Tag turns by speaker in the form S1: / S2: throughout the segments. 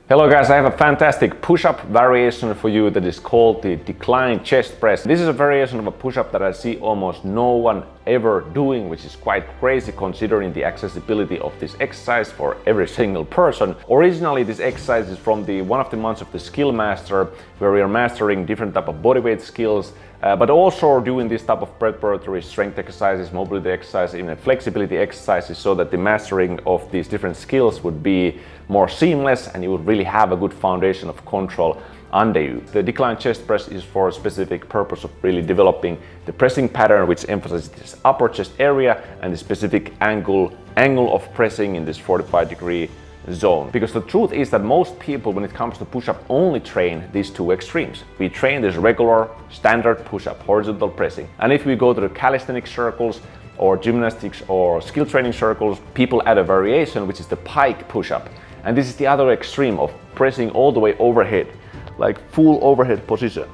S1: Hello guys, I have a fantastic push-up variation for you that is called the decline chest press. This is a variation of a push-up that I see almost no one ever doing, which is quite crazy considering the accessibility of this exercise for every single person. Originally, this exercise is from one of the months of the Skill Master, where we are mastering different type of bodyweight skills, but also doing this type of preparatory strength exercises, mobility exercises, even flexibility exercises, so that the mastering of these different skills would be more seamless and you would really have a good foundation of control under you. The decline chest press is for a specific purpose of really developing the pressing pattern, which emphasizes this upper chest area and the specific angle of pressing in this 45-degree zone. Because the truth is that most people, when it comes to push-up, only train these two extremes. We train this regular standard push-up, horizontal pressing. And if we go to the calisthenic circles or gymnastics or skill training circles, people add a variation, which is the pike push-up. And this is the other extreme of pressing all the way overhead, like full overhead position.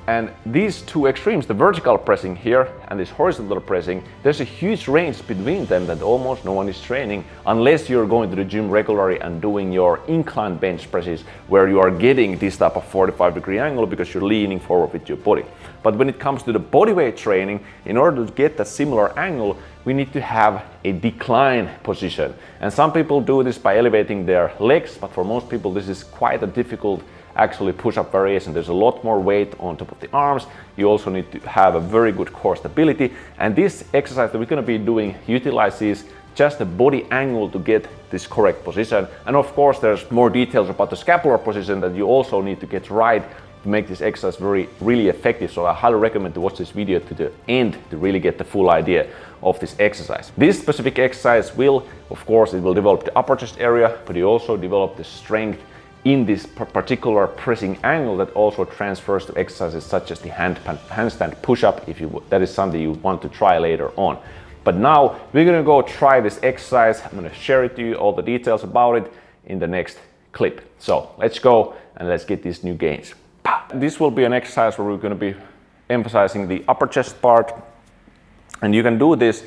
S1: And these two extremes, the vertical pressing here and this horizontal pressing, there's a huge range between them that almost no one is training unless you're going to the gym regularly and doing your incline bench presses, where you are getting this type of 45-degree angle because you're leaning forward with your body. But when it comes to the bodyweight training, in order to get a similar angle, we need to have a decline position. And some people do this by elevating their legs, but for most people this is quite a difficult actually push-up variation. There's a lot more weight on top of the arms. You also need to have a very good core stability. And this exercise that we're going to be doing utilizes just the body angle to get this correct position. And of course there's more details about the scapular position that you also need to get right to make this exercise really effective. So I highly recommend to watch this video to the end to really get the full idea of this exercise. This specific exercise will, of course, it will develop the upper chest area, but you also develop the strength in this particular pressing angle that also transfers to exercises such as the handstand push-up, if that is something you want to try later on. But now we're gonna go try this exercise. I'm gonna share it to you, all the details about it, in the next clip. So let's go and let's get these new gains. This will be an exercise where we're going to be emphasizing the upper chest part, and you can do this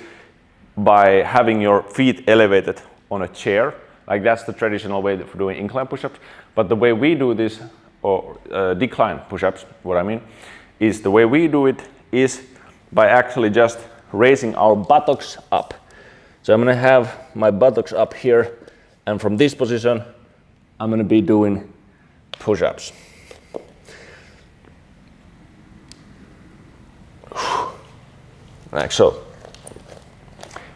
S1: by having your feet elevated on a chair. Like that's the traditional way for doing incline push-ups. But the way we do this, or decline push-ups, what I mean, is the way we do it is by actually just raising our buttocks up. So I'm going to have my buttocks up here, and from this position I'm going to be doing push-ups. Like so.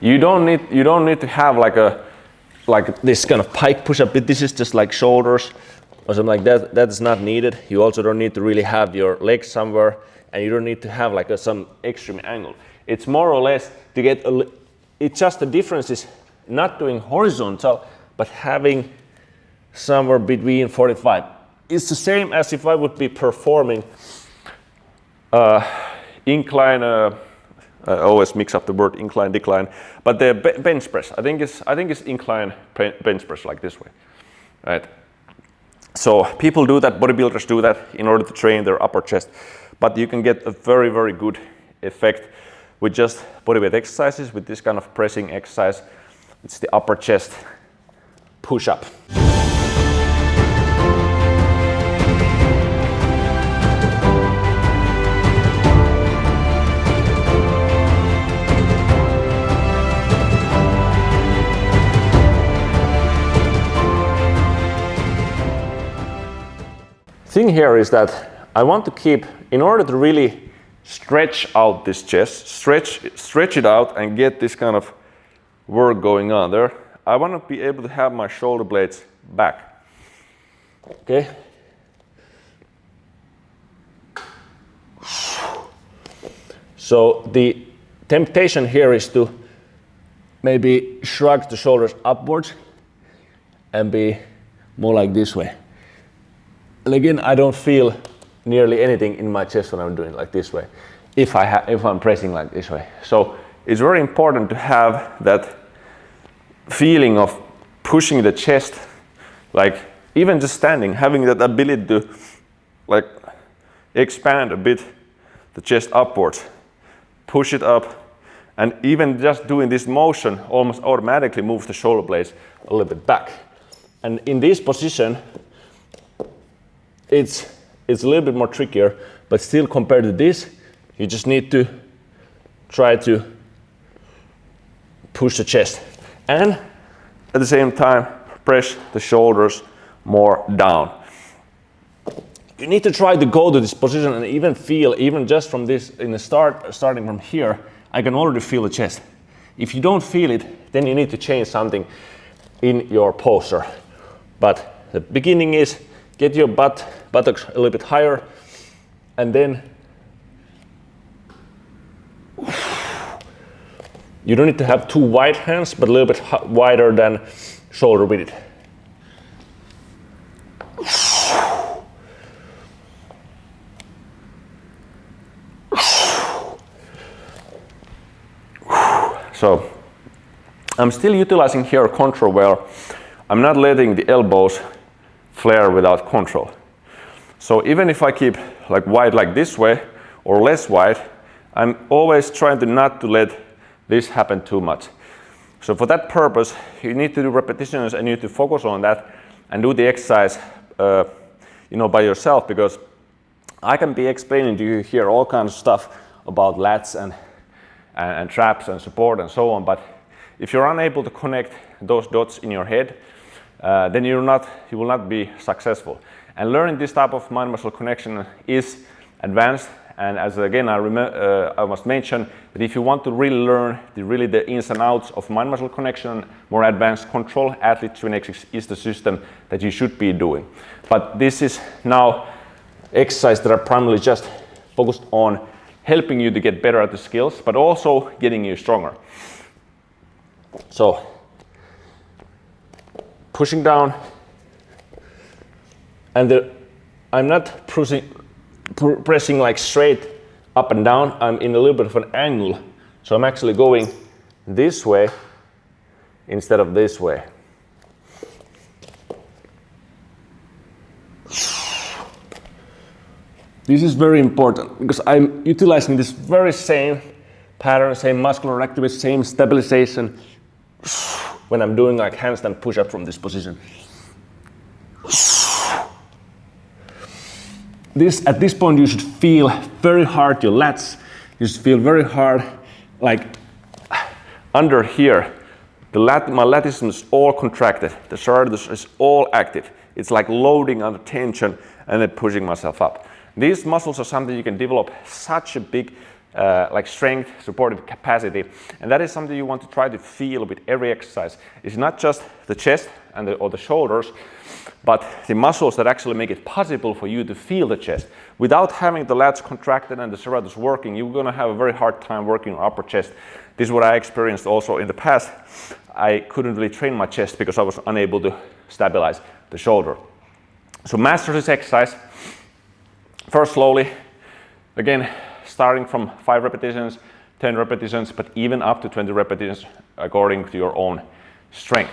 S1: You don't need to have like this kind of pike push-up. This is just like shoulders or something like that. That is not needed. You also don't need to really have your legs somewhere, and you don't need to have like some extreme angle. It's more or less to get it's just the difference is not doing horizontal, but having somewhere between 45. It's the same as if I would be performing incline. I always mix up the word incline, decline, but the bench press. I think it's incline bench press, like this way, right? So people do that, bodybuilders do that in order to train their upper chest, but you can get a very, very good effect with just bodyweight exercises. With this kind of pressing exercise, it's the upper chest push-up. Thing here is that I want to keep, in order to really stretch out this chest, stretch it out and get this kind of work going on there, I want to be able to have my shoulder blades back. Okay? So the temptation here is to maybe shrug the shoulders upwards and be more like this way. And again, I don't feel nearly anything in my chest when I'm doing it like this way, if I'm pressing like this way. So it's very important to have that feeling of pushing the chest, like even just standing, having that ability to like expand a bit the chest upwards, push it up, and even just doing this motion almost automatically moves the shoulder blades a little bit back. And in this position, it's a little bit more trickier, but still compared to this, you just need to try to push the chest. And at the same time, press the shoulders more down. You need to try to go to this position and even feel, even just from this, in the starting from here, I can already feel the chest. If you don't feel it, then you need to change something in your posture. But the beginning is get your buttocks a little bit higher, and then you don't need to have too wide hands, but a little bit wider than shoulder width. So I'm still utilizing here control where I'm not letting the elbows flare without control. So even if I keep like wide like this way or less wide, I'm always trying to not to let this happen too much. So for that purpose, you need to do repetitions and you need to focus on that and do the exercise by yourself, because I can be explaining to you here all kinds of stuff about lats and traps and support and so on, but if you're unable to connect those dots in your head, then you will not be successful. And learning this type of mind-muscle connection is advanced. And as again, I must mention that if you want to really learn the ins and outs of mind-muscle connection, more advanced control, Athlete 3x is the system that you should be doing. But this is now exercises that are primarily just focused on helping you to get better at the skills, but also getting you stronger. So, pushing down, and I'm not pressing like straight up and down. I'm in a little bit of an angle, so I'm actually going this way instead of this way. This is very important because I'm utilizing this very same pattern, same muscular activity, same stabilization when I'm doing like handstand push-up from this position. At this point you should feel very hard your lats. You should feel very hard, like under here. My latissimus is all contracted. The serratus is all active. It's like loading under tension and then pushing myself up. These muscles are something you can develop such a big strength, supportive capacity, and that is something you want to try to feel with every exercise. It's not just the chest or the shoulders, but the muscles that actually make it possible for you to feel the chest. Without having the lats contracted and the serratus working, you're going to have a very hard time working your upper chest. This is what I experienced also in the past. I couldn't really train my chest because I was unable to stabilize the shoulder. So master this exercise. First slowly, again, starting from 5 repetitions, 10 repetitions, but even up to 20 repetitions according to your own strength.